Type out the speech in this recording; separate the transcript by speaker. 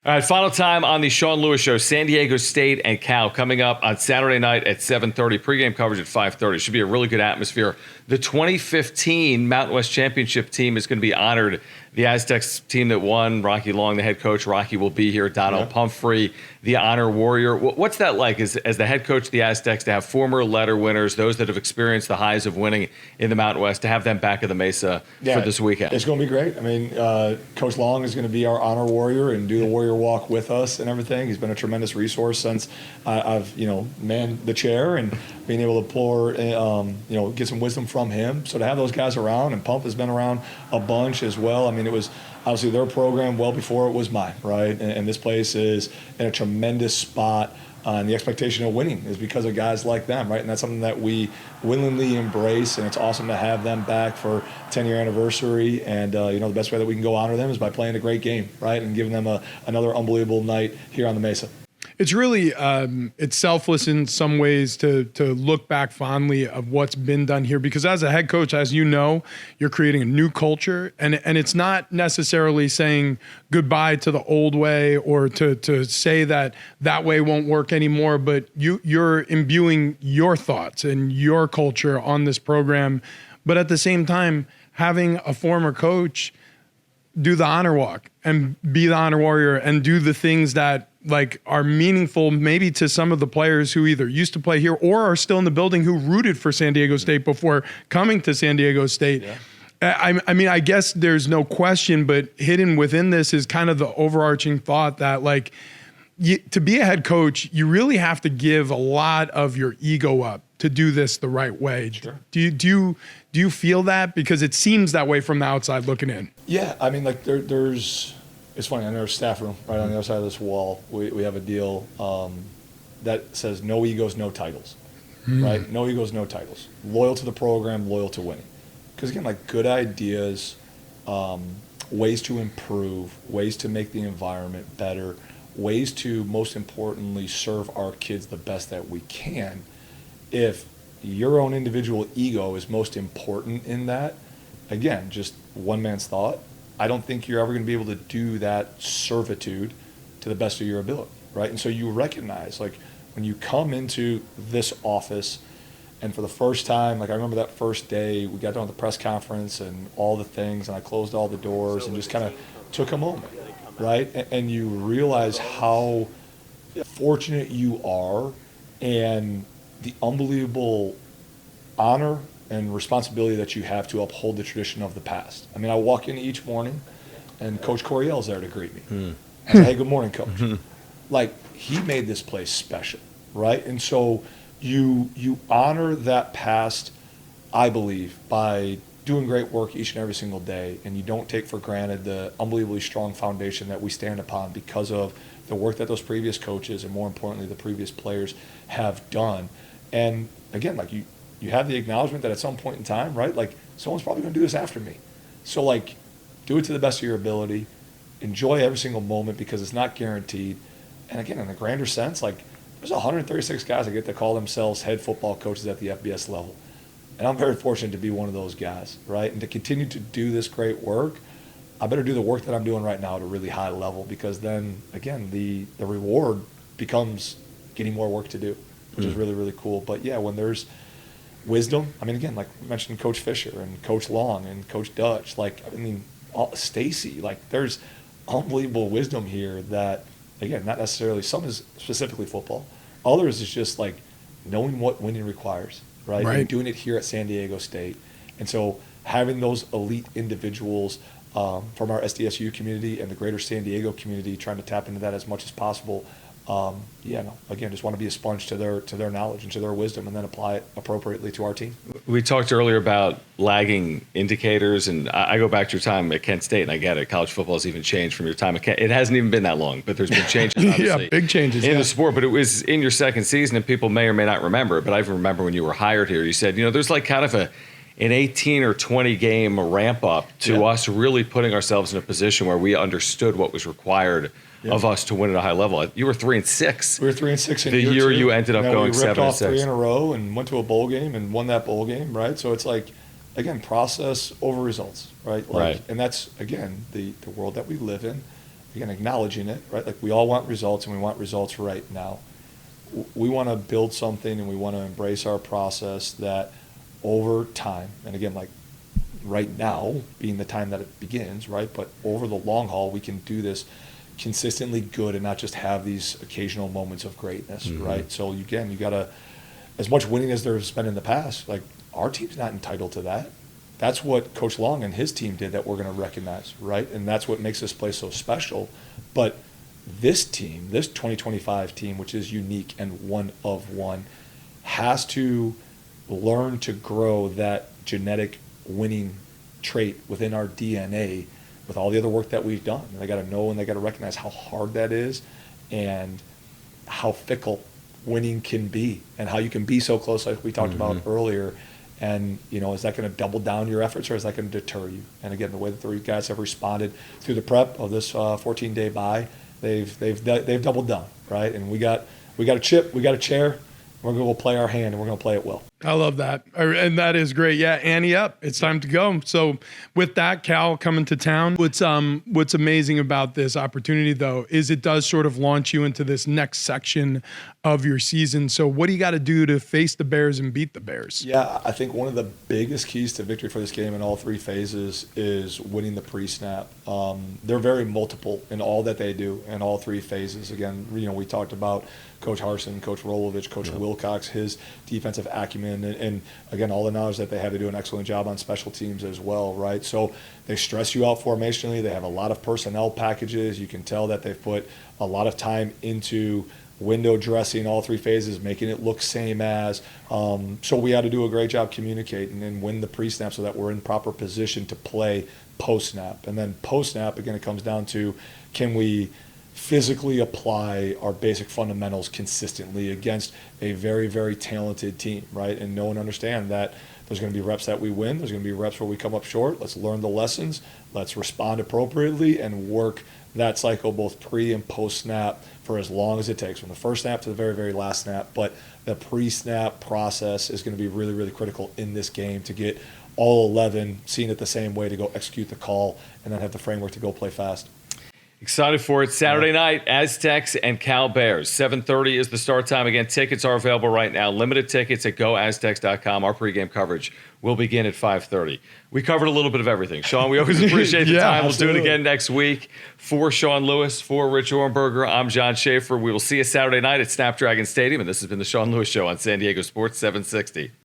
Speaker 1: All right, final time on the Sean Lewis Show. San Diego State and Cal coming up on Saturday night at 7:30. Pregame coverage at 5:30. Should be a really good atmosphere. The 2015 Mountain West Championship team is going to be honored. The Aztecs team that won, Rocky Long, the head coach. Rocky will be here. Donald Pumphrey, the honor warrior. What's that like as the head coach of the Aztecs to have former letter winners, those that have experienced the highs of winning in the Mountain West, to have them back at the Mesa for this weekend?
Speaker 2: It's going to be great. I mean, Coach Long is going to be our honor warrior and do the warrior walk with us and everything. He's been a tremendous resource since I've manned the chair, and being able to pour get some wisdom from him. So to have those guys around, and Pump has been around a bunch as well. I mean, it was obviously their program well before it was mine, right? And this place is in a tremendous spot. And the expectation of winning is because of guys like them, right? And that's something that we willingly embrace, and it's awesome to have them back for 10-year anniversary. And, the best way that we can go honor them is by playing a great game, right? And giving them another unbelievable night here on the Mesa.
Speaker 3: It's really it's selfless in some ways to look back fondly of what's been done here, because as a head coach, as you know, you're creating a new culture, and it's not necessarily saying goodbye to the old way or to say that way won't work anymore, but you're imbuing your thoughts and your culture on this program. But at the same time, having a former coach do the honor walk and be the honor warrior and do the things that are meaningful maybe to some of the players who either used to play here or are still in the building who rooted for San Diego State before coming to San Diego State. Yeah. I mean, I guess there's no question, but hidden within this is kind of the overarching thought that to be a head coach, you really have to give a lot of your ego up to do this the right way. Sure. Do you feel that? Because it seems that way from the outside looking in.
Speaker 2: Yeah, I mean, there's. It's funny, in our staff room, right on the other side of this wall, we have a deal that says no egos, no titles, right? No egos, no titles. Loyal to the program, loyal to winning. Because again, good ideas, ways to improve, ways to make the environment better, ways to, most importantly, serve our kids the best that we can. If your own individual ego is most important in that, again, just one man's thought, I don't think you're ever going to be able to do that servitude to the best of your ability, right? And so you recognize, when you come into this office, and for the first time, I remember that first day, we got done with the press conference and all the things, and I closed all the doors and just kind of took a moment, right? And you realize how fortunate you are and the unbelievable honor and responsibility that you have to uphold the tradition of the past. I mean, I walk in each morning, and Coach Coryell's there to greet me. I say, hey, good morning, Coach. He made this place special, right? And so you honor that past, I believe, by doing great work each and every single day, and you don't take for granted the unbelievably strong foundation that we stand upon because of the work that those previous coaches, and more importantly, the previous players have done. And again, you have the acknowledgement that at some point in time, right, someone's probably going to do this after me. So, do it to the best of your ability. Enjoy every single moment because it's not guaranteed. And again, in a grander sense, there's 136 guys that get to call themselves head football coaches at the FBS level. And I'm very fortunate to be one of those guys, right? And to continue to do this great work, I better do the work that I'm doing right now at a really high level, because then, again, the reward becomes getting more work to do, which is really, really cool. But, yeah, when there's wisdom, I mean, again, we mentioned Coach Fisher and Coach Long and Coach Dutch, Stacy, there's unbelievable wisdom here that, again, not necessarily, some is specifically football, others is just knowing what winning requires, right? And doing it here at San Diego State. And so having those elite individuals from our Sdsu community and the greater San Diego community, trying to tap into that as much as possible, again, just want to be a sponge to their knowledge and to their wisdom, and then apply it appropriately to our team.
Speaker 1: We talked earlier about lagging indicators, and I go back to your time at Kent State, and I get it. College football has even changed from your time at Kent. It hasn't even been that long, but there's been changes, obviously.
Speaker 3: Yeah, big changes
Speaker 1: in the sport. But it was in your second season, and people may or may not remember it, but I remember when you were hired here, you said, there's kind of an 18 or 20 game ramp up to us really putting ourselves in a position where we understood what was required of us to win at a high level. You were 3-6.
Speaker 2: We were 3-6 in
Speaker 1: the year you ended up going 7-6.
Speaker 2: We ripped off 3 in a row and went to a bowl game and won that bowl game, right? So it's again, process over results, right? And that's, again, the world that we live in. again, acknowledging it, right? Like we all want results and we want results right now. We want to build something and we want to embrace our process that over time, and again, like right now being the time that it begins, right? But over the long haul, we can do this consistently good and not just have these occasional moments of greatness, right? So again, you got to, as much winning as there's been in the past, like our team's not entitled to that. That's what Coach Long and his team did that we're going to recognize, right? And that's what makes this place so special. But this team, this 2025 team, which is unique and one of one, has to learn to grow that genetic winning trait within our DNA with all the other work that we've done. And they got to know and they got to recognize how hard that is and how fickle winning can be and how you can be so close like we talked about earlier. And, you know, is that going to double down your efforts or is that going to deter you? And again, the way that the three guys have responded through the prep of this 14-day bye, they've doubled down, right? And we got a chip, we got a chair. We're going to go play our hand and we're going to play it well.
Speaker 3: I love that. And that is great. Yeah, Annie up. It's time to go. So with that, Cal coming to town, what's amazing about this opportunity, though, is it does sort of launch you into this next section of your season. So what do you got to do to face the Bears and beat the Bears?
Speaker 2: Yeah, I think one of the biggest keys to victory for this game in all three phases is winning the pre-snap. They're very multiple in all that they do in all three phases. Again, you know, we talked about Coach Harsin, Coach Rolovich, Coach Wilcox, his defensive acumen, and again, all the knowledge that they have to do an excellent job on special teams as well, right? So they stress you out formationally. They have a lot of personnel packages. You can tell that they've put a lot of time into window dressing all three phases, making it look same as. So we had to do a great job communicating and win the pre-snap so that we're in proper position to play post-snap. And then post-snap, again, it comes down to can we physically apply our basic fundamentals consistently against a very, very talented team, right? And know and understand that there's going to be reps that we win. There's going to be reps where we come up short. Let's learn the lessons. Let's respond appropriately and work that cycle both pre and post snap for as long as it takes, from the first snap to the very, very last snap. But the pre-snap process is going to be really, really critical in this game to get all 11 seeing it the same way, to go execute the call and then have the framework to go play fast.
Speaker 1: Excited for it. Saturday night, Aztecs and Cal Bears. 7:30 is the start time. Again, tickets are available right now. Limited tickets at goaztecs.com. Our pregame coverage will begin at 5:30. We covered a little bit of everything. Sean, we always appreciate the time. We'll do it again next week. For Sean Lewis, for Rich Orenberger, I'm John Schaefer. We will see you Saturday night at Snapdragon Stadium. And this has been the Sean Lewis Show on San Diego Sports 760.